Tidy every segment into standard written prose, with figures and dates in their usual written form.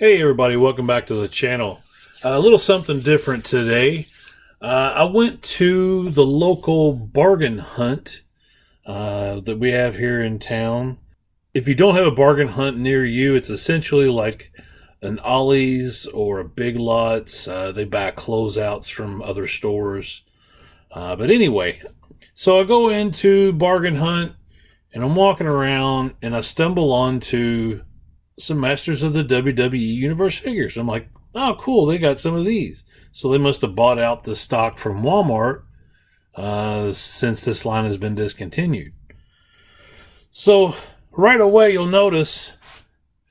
Hey everybody, welcome back to the channel. A little something different today. I went to the local bargain hunt that we have here in town. If you don't have a bargain hunt near you, it's essentially like an Ollie's or a Big Lots. They buy closeouts from other stores. But anyway, so I go into bargain hunt and I'm walking around and I stumble onto some Masters of the WWE Universe figures. I'm like, oh, cool, they got some of these. So they must have bought out the stock from Walmart since this line has been discontinued. So right away, you'll notice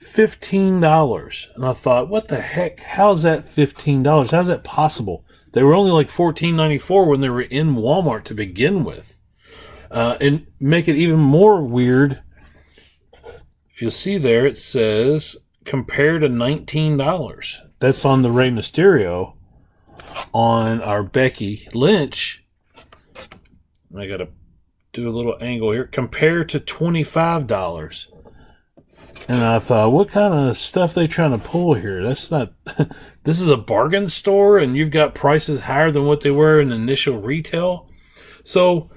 $15. And I thought, what the heck? How's that $15? How's that possible? They were only like $14.94 when they were in Walmart to begin with. And make it even more weird, if you'll see there, it says compared to $19. That's on the Rey Mysterio. On our Becky Lynch, I got to do a little angle here, compared to $25. And I thought, what kind of stuff they trying to pull here? That's not, this is a bargain store and you've got prices higher than what they were in the initial retail. So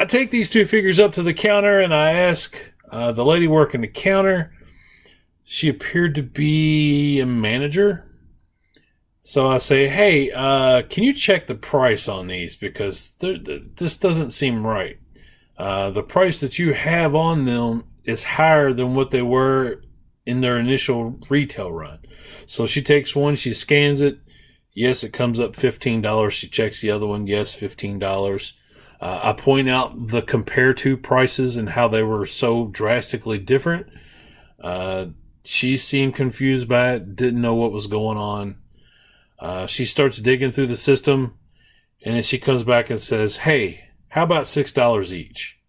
I take these two figures up to the counter and I ask the lady working the counter. She appeared to be a manager. So I say, hey, can you check the price on these? Because this doesn't seem right. The price that you have on them is higher than what they were in their initial retail run. So she takes one, she scans it. Yes, it comes up $15. She checks the other one. Yes, $15. I point out the compare to prices and how they were so drastically different. She seemed confused by it, didn't know what was going on. She starts digging through the system, and then she comes back and says, hey, how about $6 each?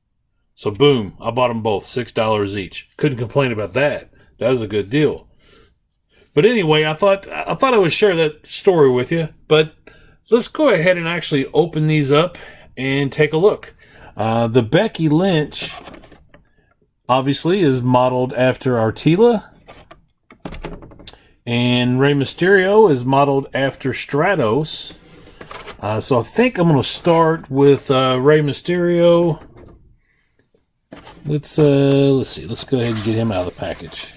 So boom, I bought them both, $6 each. Couldn't complain about that. That was a good deal. But anyway, I thought I would share that story with you. But let's go ahead and actually open these up and take a look. The Becky Lynch, obviously, is modeled after Articulation. And Rey Mysterio is modeled after Stratos. So I think I'm going to start with Rey Mysterio. Let's see. Let's go ahead and get him out of the package.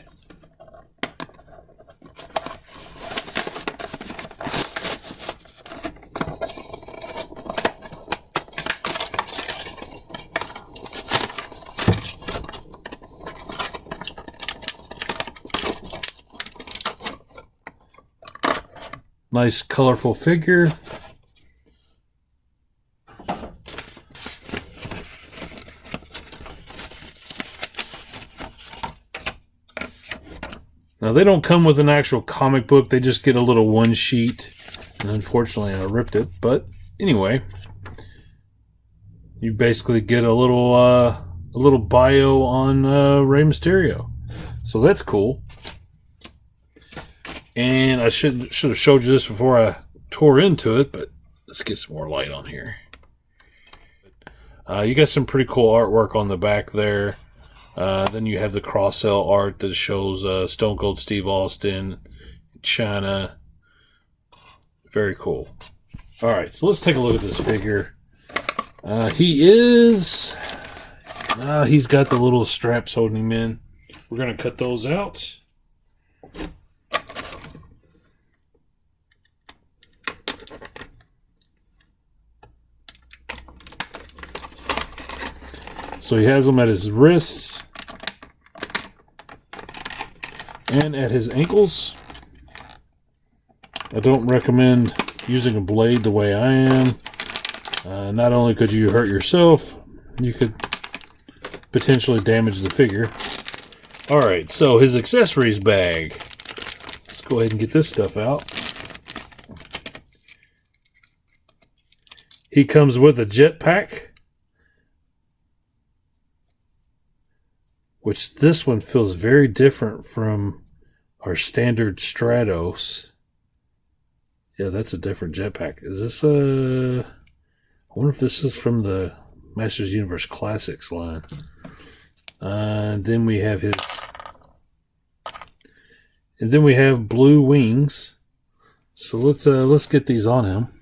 Nice colorful figure. Now they don't come with an actual comic book, they just get a little one sheet. And unfortunately I ripped it, but anyway. You basically get a little bio on Rey Mysterio. So that's cool. And I should have showed you this before I tore into it, but let's get some more light on here. You got some pretty cool artwork on the back there. Then you have the cross-sell art that shows Stone Cold Steve Austin, China. Very cool. All right, so let's take a look at this figure. He's got the little straps holding him in. We're going to cut those out. So he has them at his wrists and at his ankles. I don't recommend using a blade the way I am. Not only could you hurt yourself, you could potentially damage the figure. Alright, so his accessories bag. Let's go ahead and get this stuff out. He comes with a jetpack, which this one feels very different from our standard Stratos. Yeah, that's a different jetpack. Is this I wonder if this is from the Masters Universe Classics line. Then we have And then we have blue wings. So let's get these on him.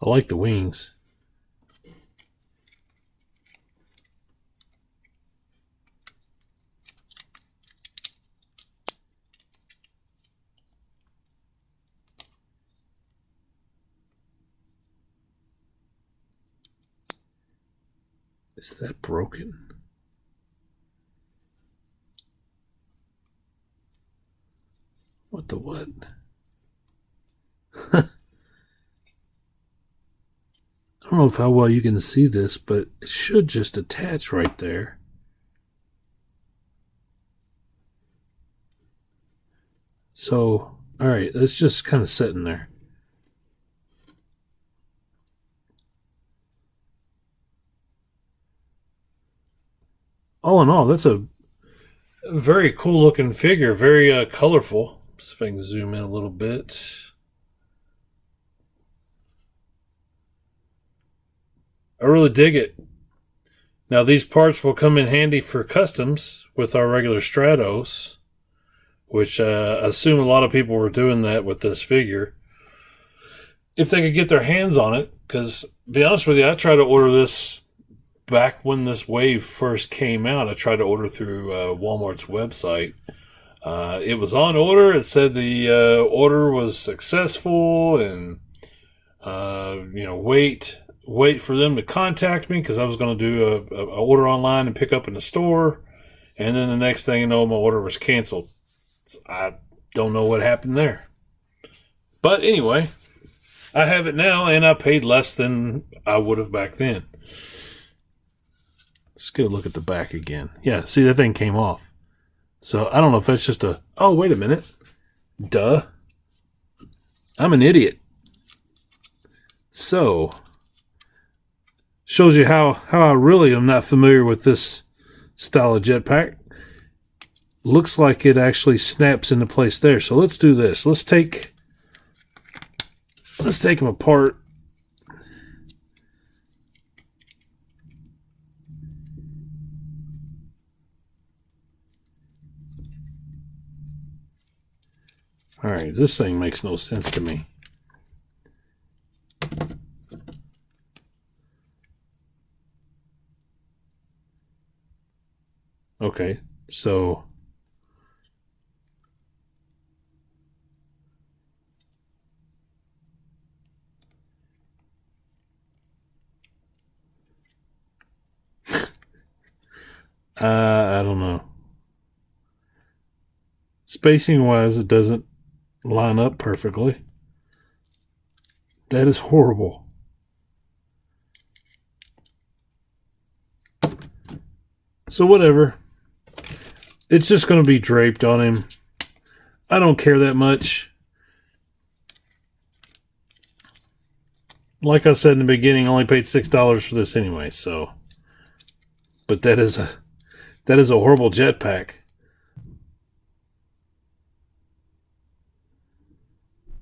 I like the wings. Is that broken? What the what? I don't know how well you can see this, but it should just attach right there. So, all right, it's just kind of sitting there. All in all, that's a very cool looking figure, very colorful. See if I can zoom in a little bit. I really dig it. Now, these parts will come in handy for customs with our regular Stratos, which I assume a lot of people were doing that with this figure. If they could get their hands on it, because, to be honest with you, I tried to order this back when this wave first came out. I tried to order through Walmart's website. It was on order. It said the order was successful, and wait for them to contact me because I was going to do a order online and pick up in the store. And then the next thing you know, my order was canceled. So I don't know what happened there. But anyway, I have it now, and I paid less than I would have back then. Let's get a look at the back again. Yeah, see, that thing came off. So I don't know if that's just a... Oh, wait a minute. Duh. I'm an idiot. So... shows you how I really am not familiar with this style of jetpack. Looks like it actually snaps into place there. So let's do this. Let's take them apart. All right, this thing makes no sense to me. Okay, so I don't know. Spacing wise, it doesn't line up perfectly. That is horrible. So whatever. It's just going to be draped on him. I don't care that much. Like I said in the beginning, I only paid $6 for this anyway, so. But that is a horrible jetpack.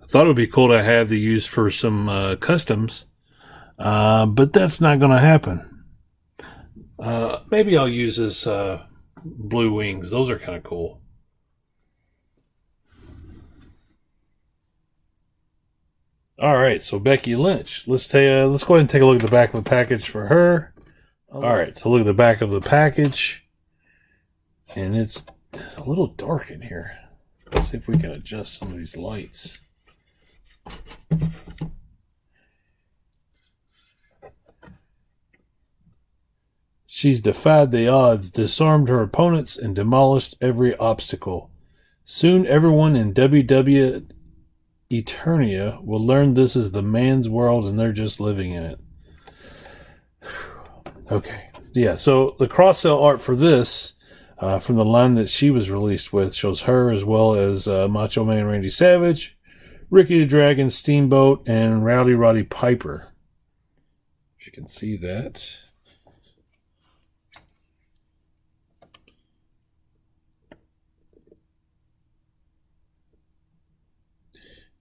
I thought it would be cool to have the use for some customs, but that's not going to happen. Maybe I'll use this blue wings. Those are kind of cool. All right, so Becky Lynch. Let's go ahead and take a look at the back of the package for her. All right, so look at the back of the package, and it's a little dark in here. Let's see if we can adjust some of these lights. She's defied the odds, disarmed her opponents, and demolished every obstacle. Soon everyone in WWE Eternia will learn this is the man's world and they're just living in it. Okay. Yeah, so the cross-sell art for this, from the line that she was released with, shows her as well as Macho Man Randy Savage, Ricky the Dragon, Steamboat, and Rowdy Roddy Piper. If you can see that.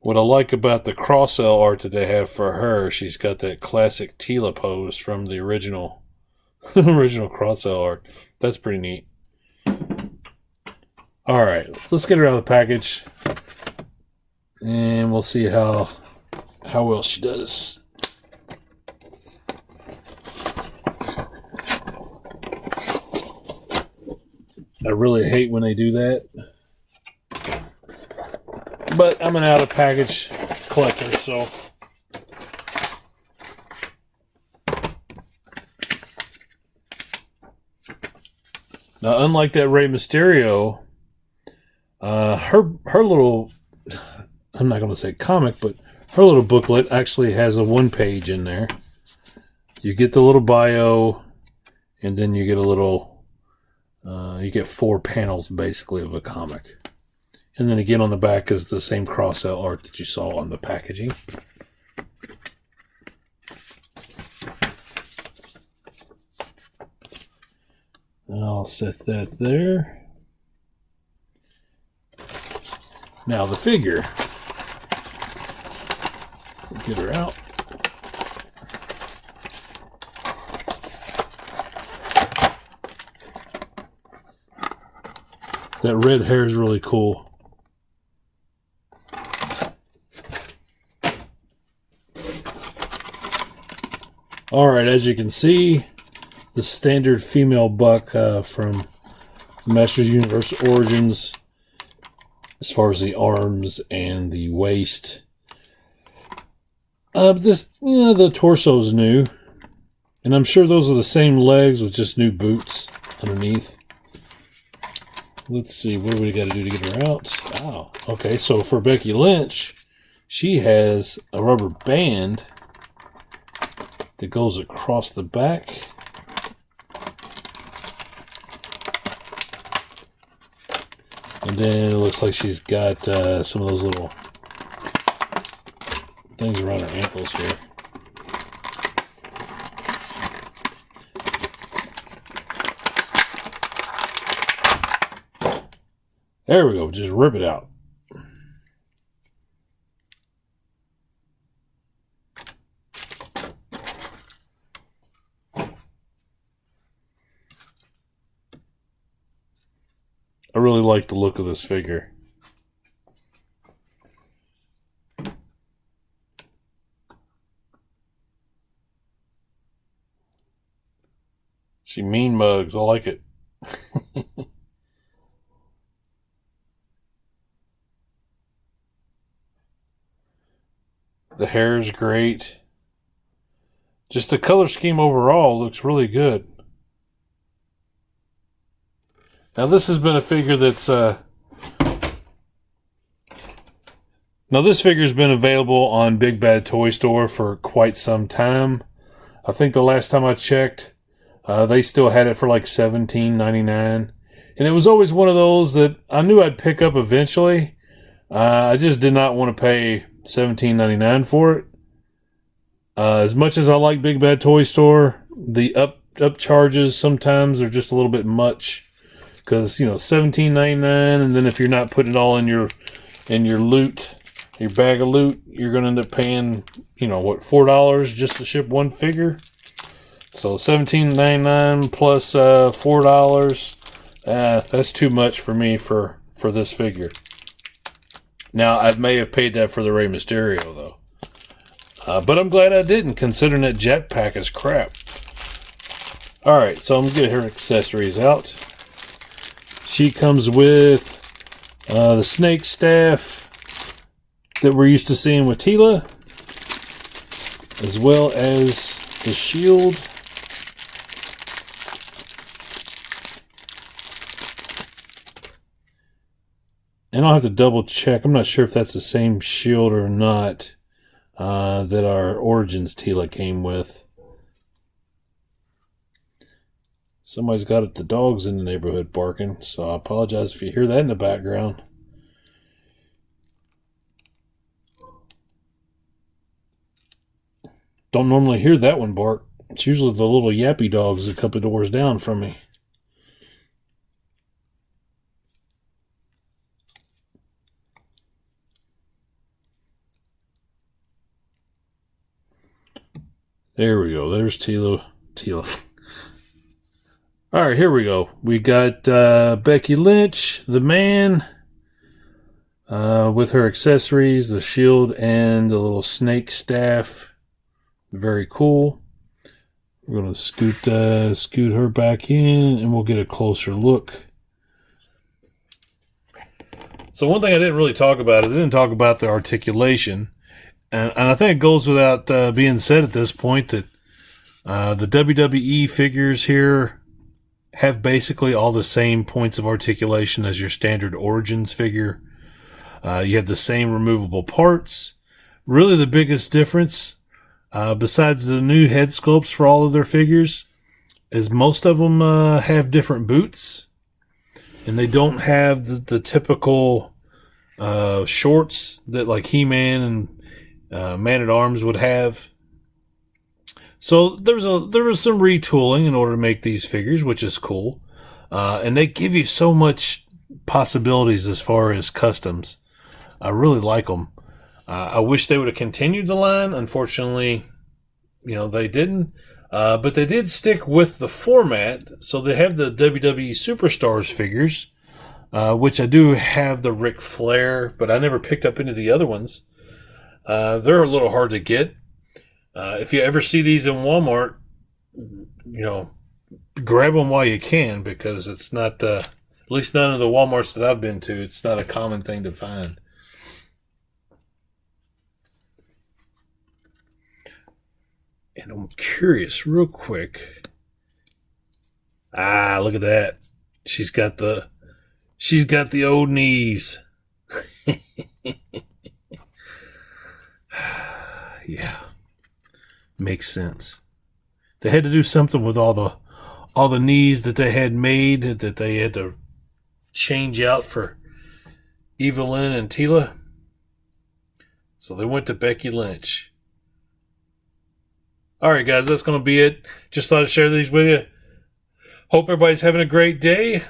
What I like about the cross-sell art that they have for her, she's got that classic Tila pose from the original cross-sell art. That's pretty neat. All right, let's get her out of the package, and we'll see how well she does. I really hate when they do that. But I'm an out-of-package collector, so... Now, unlike that Rey Mysterio, her little... I'm not going to say comic, but her little booklet actually has a one-page in there. You get the little bio, and then you get a little... you get 4 panels, basically, of a comic. And then again on the back is the same cross-sell art that you saw on the packaging. I'll set that there. Now the figure. Get her out. That red hair is really cool. Alright, as you can see, the standard female buck from Masters Universe Origins, as far as the arms and the waist. The torso's new, and I'm sure those are the same legs with just new boots underneath. Let's see, what do we got to do to get her out? Oh, okay, so for Becky Lynch, she has a rubber band that goes across the back. And then it looks like she's got some of those little things around her ankles here. There we go, just rip it out. I really like the look of this figure. She mean mugs. I like it. The hair is great. Just the color scheme overall looks really good. Now this has been a figure that's now this figure's been available on Big Bad Toy Store for quite some time. I think the last time I checked, they still had it for like $17.99, and it was always one of those that I knew I'd pick up eventually. I just did not want to pay $17.99 for it. As much as I like Big Bad Toy Store, the up charges sometimes are just a little bit much. Because, $17.99, and then if you're not putting it all in your loot, your bag of loot, you're going to end up paying, $4 just to ship one figure. So $17.99 plus $4, that's too much for me for this figure. Now, I may have paid that for the Rey Mysterio, though. But I'm glad I didn't, considering that jetpack is crap. Alright, so I'm going to get her accessories out. She comes with the snake staff that we're used to seeing with Tila, as well as the shield. And I'll have to double check. I'm not sure if that's the same shield or not that our Origins Tila came with. Somebody's got it. The dog's in the neighborhood barking, so I apologize if you hear that in the background. Don't normally hear that one bark. It's usually the little yappy dogs a couple doors down from me. There we go. There's Tila. All right, here we go. We got Becky Lynch, the man, with her accessories, the shield and the little snake staff. Very cool. We're going to scoot her back in, and we'll get a closer look. So one thing I didn't really talk about, I didn't talk about the articulation. And I think it goes without being said at this point that the WWE figures here have basically all the same points of articulation as your standard Origins figure. You have the same removable parts. Really the biggest difference, besides the new head sculpts for all of their figures, is most of them have different boots. And they don't have the typical shorts that like He-Man and Man-at-Arms would have. So there was some retooling in order to make these figures, which is cool. And they give you so much possibilities as far as customs. I really like them. I wish they would have continued the line. Unfortunately, they didn't. But they did stick with the format. So they have the WWE Superstars figures, which I do have the Ric Flair, but I never picked up any of the other ones. They're a little hard to get. If you ever see these in Walmart, grab them while you can, because it's not, at least none of the Walmarts that I've been to, it's not a common thing to find. And I'm curious, real quick. Look at that. She's got the old knees. Yeah. Makes sense. They had to do something with all the knees that they had made, that they had to change out for Evelyn and Tila. So they went to Becky Lynch. All right, guys, that's going to be it. Just thought I'd share these with you. Hope everybody's having a great day.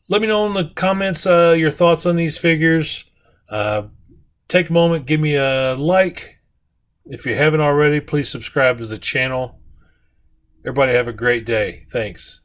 Let me know in the comments your thoughts on these figures. Take a moment, give me a like. If you haven't already, please subscribe to the channel. Everybody have a great day. Thanks.